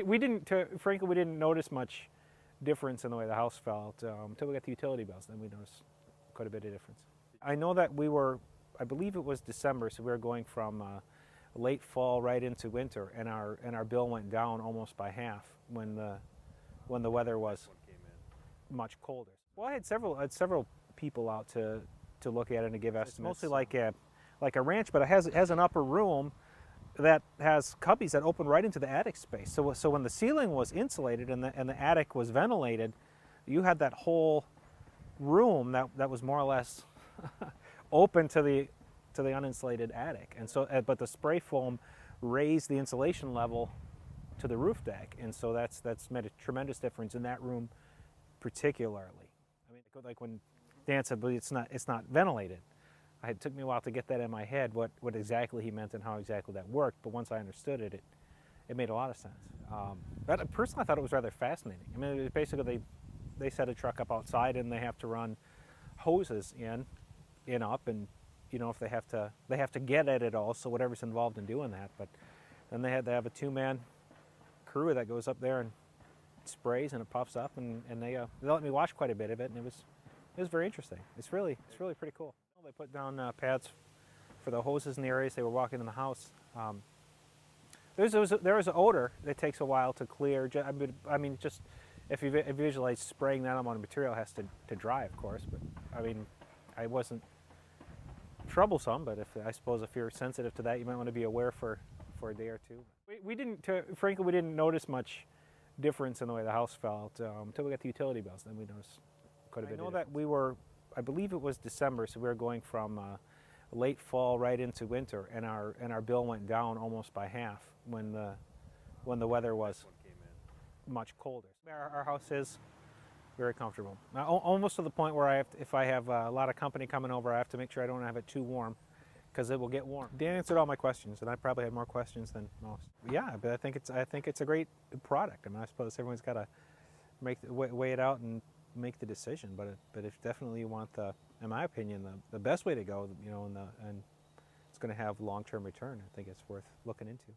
We didn't, frankly, we didn't notice much difference in the way the house felt until we got the utility bills. Then we noticed quite a bit of difference. I know that we were, I believe it was December, so we were going from late fall right into winter, and our bill went down almost by half when the weather was much colder. Well, I had several people out to look at it and to give estimates. It's mostly like a ranch, but it has an upper room that has cubbies that open right into the attic space. So when the ceiling was insulated and the attic was ventilated, you had that whole room that was more or less open to the uninsulated attic. And so, but the spray foam raised the insulation level to the roof deck, and so that's made a tremendous difference in that room, particularly. I mean, like when Dan said, "But it's not ventilated." It took me a while to get that in my head, what exactly he meant and how exactly that worked. But once I understood it, it made a lot of sense. But personally, I thought it was rather fascinating. I mean, basically they set a truck up outside and they have to run hoses in up, and you know, if they have to get at it all. So whatever's involved in doing that. But then they have a 2-man crew that goes up there and sprays and it puffs up, and they let me watch quite a bit of it, and it was very interesting. It's really pretty cool. They put down pads for the hoses in the areas they were walking in the house. There was an odor that takes a while to clear. I mean, just if you visualize spraying that amount of material, it has to dry, of course. But I mean, I wasn't troublesome. But I suppose if you're sensitive to that, you might want to be aware for a day or two. We didn't, frankly, we didn't notice much difference in the way the house felt until we got the utility bills. Then we noticed quite a bit. I know that we were, I believe it was December, so we were going from late fall right into winter, and our bill went down almost by half when the weather was much colder. Our house is very comfortable. Now, almost to the point where if I have a lot of company coming over, I have to make sure I don't have it too warm, because it will get warm. Dan answered all my questions, and I probably had more questions than most. Yeah, but I think it's a great product. I mean, I suppose everyone's got to weigh it out and make the decision. But if definitely you want in my opinion, the best way to go, you know, and it's going to have long-term return, I think it's worth looking into.